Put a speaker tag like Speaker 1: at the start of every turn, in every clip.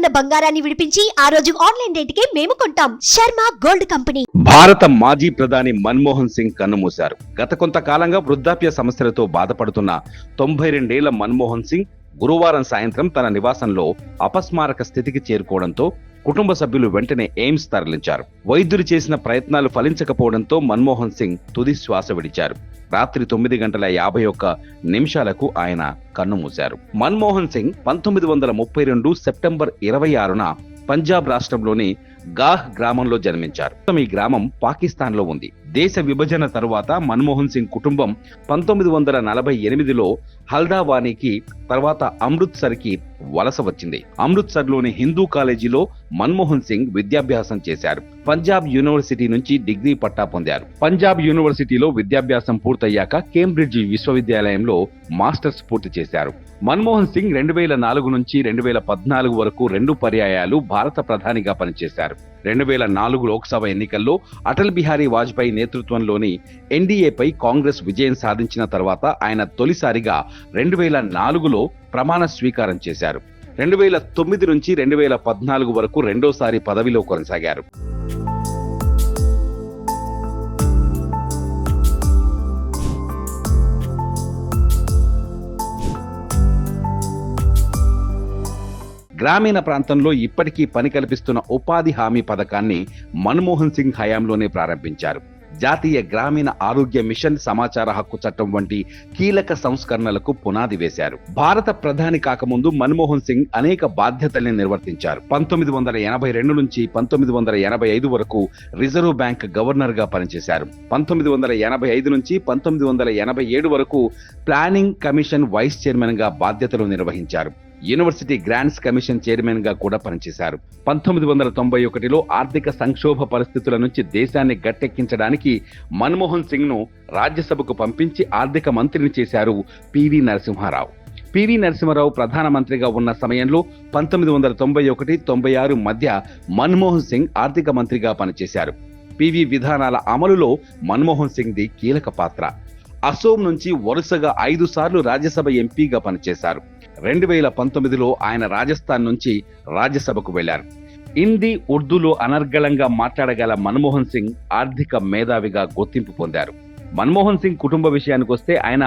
Speaker 1: ఉన్న బంగారాన్ని విడిపించి ఆ రోజు ఆన్లైన్ రేటుకే మేము కొంటాం. Sharma gold company.
Speaker 2: భారత మాజీ ప్రధాని మన్మోహన్ సింగ్ కన్నుమూశారు. గత కొంతకాలంగా వృద్ధాప్య సమస్యలతో బాధపడుతున్న 92 ఏళ్ల మన్మోహన్ సింగ్ గురువారం సాయంత్రం తన నివాసంలో అపస్మారక స్థితికి చేరుకోవడంతో కుటుంబ సభ్యులు వెంటనే ఎయిమ్స్ తరలించారు. వైద్యులు చేసిన ప్రయత్నాలు ఫలించకపోవడంతో మన్మోహన్ సింగ్ తుది శ్వాస విడిచారు. రాత్రి 9:51 ఆయన కన్నుమూశారు. మన్మోహన్ సింగ్ 1932 సెప్టెంబర్ 26న పంజాబ్ రాష్ట్రంలోని గాహ్ గ్రామంలో జన్మించారు. ఈ గ్రామం పాకిస్తాన్ లో ఉంది. దేశ విభజన తరువాత మన్మోహన్ సింగ్ కుటుంబం 1948లో హల్దావానీకి తర్వాత అమృత్సర్ కి వలస వచ్చింది. అమృత్సర్ లోని హిందూ కాలేజీలో మన్మోహన్ సింగ్ విద్యాభ్యాసం చేశారు. పంజాబ్ యూనివర్సిటీ నుంచి డిగ్రీ పట్టా పొందారు. పంజాబ్ యూనివర్సిటీలో విద్యాభ్యాసం పూర్తయ్యాక కేంబ్రిడ్జ్ విశ్వవిద్యాలయంలో మాస్టర్స్ పూర్తి చేశారు. మన్మోహన్ సింగ్ 2004 నుంచి 2014 వరకు 2 పర్యాయాలు భారత ప్రధానిగా పనిచేశారు. 2004 లోక్సభ ఎన్నికల్లో అటల్ బిహారీ వాజ్పేయి నేతృత్వంలోని ఎన్డీఏపై కాంగ్రెస్ విజయం సాధించిన తర్వాత ఆయన తొలిసారిగా 2004లో ప్రమాణ స్వీకారం చేశారు. 2009 నుంచి 2014 వరకు రెండోసారి పదవిలో కొనసాగారు. గ్రామీణ ప్రాంతంలో ఇప్పటికీ పని కల్పిస్తున్న ఉపాధి హామీ పథకాన్ని మన్మోహన్ సింగ్ హయాంలోనే ప్రారంభించారు. జాతీయ గ్రామీణ ఆరోగ్య మిషన్, సమాచార హక్కు చట్టం వంటి కీలక సంస్కరణలకు పునాది వేశారు. భారత ప్రధాని కాకముందు మన్మోహన్ సింగ్ అనేక బాధ్యతల్ని నిర్వర్తించారు. 1982 నుంచి 1985 వరకు రిజర్వ్ బ్యాంక్ గవర్నర్ గా పనిచేశారు. 1985 నుంచి 1987 వరకు ప్లానింగ్ కమిషన్ వైస్ చైర్మన్ గా బాధ్యతలు నిర్వహించారు. యూనివర్సిటీ గ్రాంట్స్ కమిషన్ చైర్మన్ గా కూడా పనిచేశారు. 1991లో ఆర్థిక సంక్షోభ పరిస్థితుల నుంచి దేశాన్ని గట్టెక్కించడానికి మన్మోహన్ సింగ్ ను రాజ్యసభకు పంపించి ఆర్థిక మంత్రిని చేశారు పివి నరసింహారావు. పివి నరసింహారావు ప్రధానమంత్రిగా ఉన్న సమయంలో 1991-96 మధ్య మన్మోహన్ సింగ్ ఆర్థిక మంత్రిగా పనిచేశారు. పివి విధానాల అమలులో మన్మోహన్ సింగ్ ది కీలక పాత్ర. అసోం నుంచి వరుసగా 5 సార్లు రాజ్యసభ ఎంపీగా పనిచేశారు. 2019లో ఆయన రాజస్థాన్ నుంచి రాజ్యసభకు వెళ్లారు. హిందీ, ఉర్దూలో అనర్గళంగా మాట్లాడగల మన్మోహన్ సింగ్ ఆర్థిక మేధావిగా గుర్తింపు పొందారు. మన్మోహన్ సింగ్ కుటుంబ విషయానికొస్తే ఆయన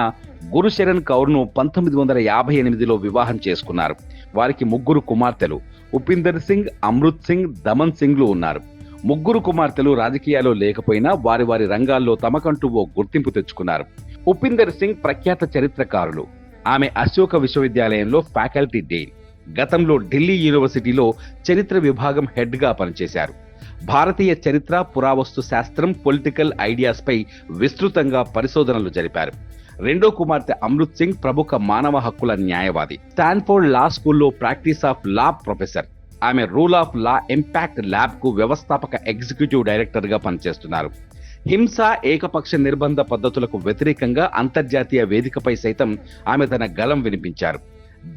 Speaker 2: గురుశరణ్ కౌర్ను 1958లో వివాహం చేసుకున్నారు. వారికి 3 కుమార్తెలు ఉపీందర్ సింగ్, అమృత్ సింగ్, దమన్ సింగ్లు ఉన్నారు. 3 కుమార్తెలు రాజకీయాల్లో లేకపోయినా వారి వారి రంగాల్లో తమకంటూ ఓ గుర్తింపు తెచ్చుకున్నారు. ఉపీందర్ సింగ్ ప్రఖ్యాత చరిత్రకారులు. ఆమె అశోక విశ్వవిద్యాలయంలో ఫ్యాకల్టీ డీన్. గతంలో ఢిల్లీ యూనివర్సిటీలో చరిత్ర విభాగం హెడ్ గా పనిచేశారు. భారతీయ చరిత్ర, పురావస్తు శాస్త్రం, పొలిటికల్ ఐడియాస్ పై విస్తృతంగా పరిశోధనలు జరిపారు. రెండో కుమార్తె అమృత్ సింగ్ ప్రముఖ మానవ హక్కుల న్యాయవాది. స్టాన్ఫోర్డ్ లా స్కూల్లో ప్రాక్టీస్ ఆఫ్ లా ప్రొఫెసర్. ఆమె rule of law impact lab కు వ్యవస్థాపక ఎగ్జిక్యూటివ్ డైరెక్టర్ గా పనిచేస్తున్నారు. హింస, ఏకపక్ష నిర్బంధ పద్ధతులకు వ్యతిరేకంగా అంతర్జాతీయ వేదికపై సైతం ఆమె తన గళం వినిపించారు.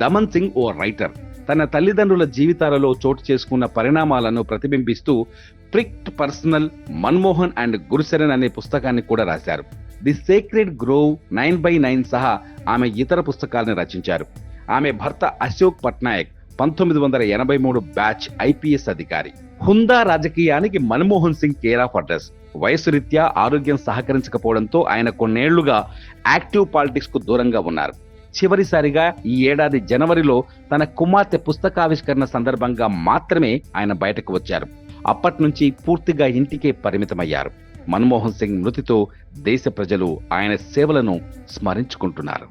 Speaker 2: దమన్ సింగ్ ఓ రైటర్. తన తల్లిదండ్రుల జీవితాలలో చోటు చేసుకున్న పరిణామాలను ప్రతిబింబిస్తూ ప్రిక్ట్ పర్సనల్, మన్మోహన్ అండ్ గురుశరణ్ అనే పుస్తకాన్ని కూడా రాశారు. ది సేక్రెడ్ గ్రోవ్, 9/9 సహా ఆమె ఇతర పుస్తకాలను రచించారు. ఆమె భర్త అశోక్ పట్నాయక్ 1983 బ్యాచ్ ఐపీఎస్ అధికారి. హుందా రాజకీయానికి Manmohan Singh care of address. వయసు రీత్యా ఆరోగ్యం సహకరించకపోవడంతో ఆయన కొన్నేళ్లుగా యాక్టివ్ పాలిటిక్స్ కు దూరంగా ఉన్నారు. చివరిసారిగా ఈ ఏడాది జనవరిలో తన కుమార్తె పుస్తకావిష్కరణ సందర్భంగా మాత్రమే ఆయన బయటకు వచ్చారు. అప్పటి నుంచి పూర్తిగా ఇంటికే పరిమితమయ్యారు. మన్మోహన్ సింగ్ మృతితో దేశ ప్రజలు ఆయన సేవలను స్మరించుకుంటున్నారు.